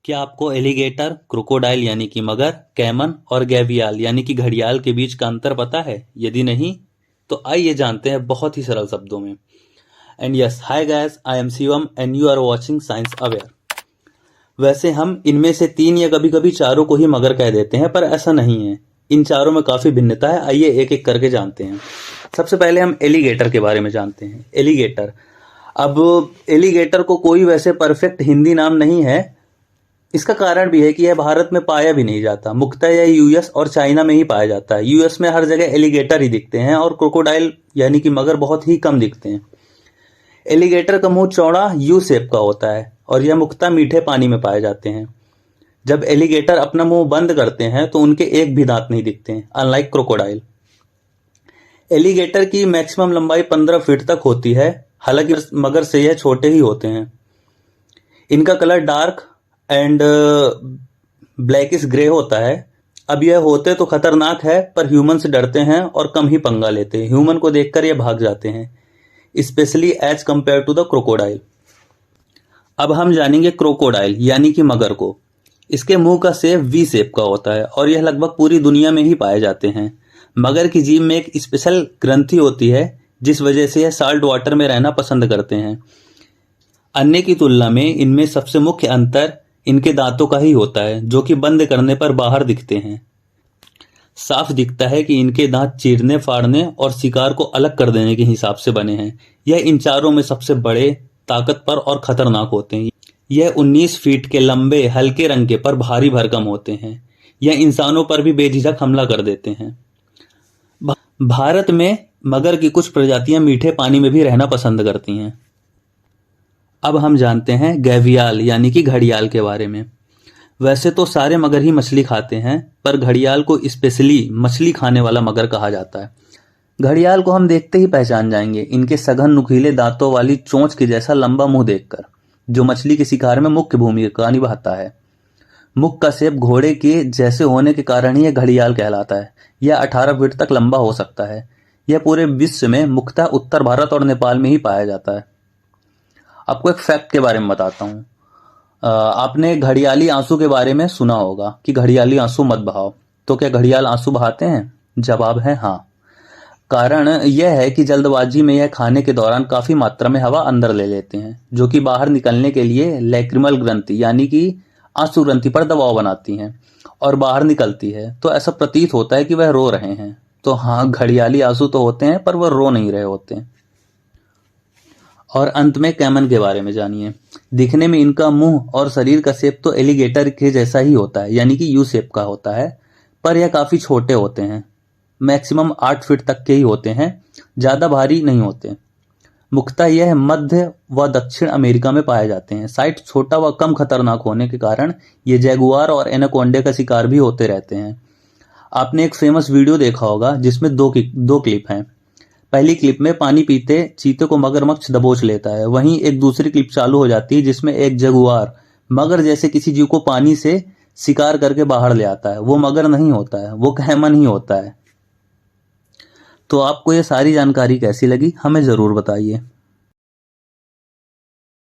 क्या आपको alligator, crocodile यानी कि मगर, कैमन और गैवियाल यानी कि घड़ियाल के बीच का अंतर पता है? यदि नहीं, तो आइए जानते हैं बहुत ही सरल शब्दों में। And yes, hi guys, I am Shivam and you are watching science aware. वैसे हम इनमें से तीन या कभी कभी चारों को ही मगर कह देते हैं, पर ऐसा नहीं है। इन चारों में काफी भिन्नता है। आइए एक एक करके जानते हैं। सबसे पहले हम एलिगेटर के बारे में जानते हैं। एलिगेटर, अब एलिगेटर को कोई वैसे परफेक्ट हिंदी नाम नहीं है। इसका कारण भी है कि यह भारत में पाया भी नहीं जाता। मुख्यतः यह यूएस और चाइना में ही पाया जाता है। यूएस में हर जगह एलिगेटर ही दिखते हैं और क्रोकोडाइल यानी कि मगर बहुत ही कम दिखते हैं। एलिगेटर का मुंह चौड़ा यू शेप का होता है और यह मुख्यतः मीठे पानी में पाए जाते हैं। जब एलिगेटर अपना मुंह बंद करते हैं तो उनके एक भी दांत नहीं दिखते हैं, अनलाइक क्रोकोडाइल। एलिगेटर की मैक्सिमम लंबाई 15 फीट तक होती है, हालांकि मगर से यह छोटे ही होते हैं। इनका colour dark and blackish grey होता है। अब यह होते तो खतरनाक है, पर ह्यूमन से डरते हैं और कम ही पंगा लेते हैं। ह्यूमन को देखकर यह भाग जाते हैं, specially as compare to the crocodile. अब हम जानेंगे क्रोकोडाइल यानी कि मगर को। इसके मुंह का शेप वी शेप का होता है और यह लगभग पूरी दुनिया में ही पाए जाते हैं। मगर की जीभ में एक स्पेशल ग्रंथि होती है, जिस वजह से यह साल्ट वाटर में रहना पसंद करते हैं। अन्य की तुलना में इनमें सबसे मुख्य अंतर इनके दांतों का ही होता है, जो कि बंद करने पर बाहर दिखते हैं। साफ दिखता है कि इनके दांत चीरने, फाड़ने और शिकार को अलग कर देने के हिसाब से बने हैं। यह इन चारों में सबसे बड़े, ताकतवर और खतरनाक होते हैं। यह 19 फीट के लंबे, हल्के रंग के पर भारी भरकम होते हैं। यह इंसानों पर भी बेझिझक हमला कर देते हैं। भारत में मगर की कुछ प्रजातियां मीठे पानी में भी रहना पसंद करती हैं। अब हम जानते हैं गैवियाल यानी कि घड़ियाल के बारे में। वैसे तो सारे मगर ही मछली खाते हैं, पर घड़ियाल को स्पेशली मछली खाने वाला मगर कहा जाता है। घड़ियाल को हम देखते ही पहचान जाएंगे, इनके सघन नुकीले दांतों वाली चोंच के जैसा लंबा मुंह देखकर, जो मछली के शिकार में मुख्य भूमिका निभाता है। मुख का शेप घोड़े के जैसे होने के कारण ही यह घड़ियाल कहलाता है। यह 18 फीट तक लंबा हो सकता है। यह पूरे विश्व में मुख्यतः उत्तर भारत और नेपाल में ही पाया जाता है। आपको एक फैक्ट के बारे में बताता हूँ। आपने घड़ियाली आंसू के बारे में सुना होगा कि घड़ियाली आंसू मत बहाओ। तो क्या घड़ियाल आंसू बहाते हैं? जवाब है हाँ। कारण यह है कि जल्दबाजी में यह खाने के दौरान काफी मात्रा में हवा अंदर ले लेते हैं, जो कि बाहर निकलने के लिए लैक्रिमल ग्रंथि यानी कि आंसू ग्रंथि पर दबाव बनाती हैं और बाहर निकलती है। तो ऐसा प्रतीत होता है कि वह रो रहे हैं। तो हाँ, घड़ियाली आंसू तो होते हैं, पर वह रो नहीं रहे होते हैं। और अंत में कैमन के बारे में जानिए। दिखने में इनका मुंह और शरीर का शेप तो एलिगेटर के जैसा ही होता है, यानी कि यू शेप का होता है, पर यह काफी छोटे होते हैं। मैक्सिमम 8 फीट तक के ही होते हैं, ज्यादा भारी नहीं होते। मुख्यतः यह मध्य व दक्षिण अमेरिका में पाए जाते हैं। साइज छोटा व कम खतरनाक होने के कारण ये जैगुआर और एनाकोंडे का शिकार भी होते रहते हैं। आपने एक फेमस वीडियो देखा होगा जिसमें दो क्लिप हैं। पहली क्लिप में पानी पीते चीते को मगरमच्छ दबोच लेता है। वहीं एक दूसरी क्लिप चालू हो जाती है जिसमें एक जगुआर मगर जैसे किसी जीव को पानी से शिकार करके बाहर ले आता है। वो मगर नहीं होता है, वो कैमन ही होता है। तो आपको ये सारी जानकारी कैसी लगी, हमें जरूर बताइए।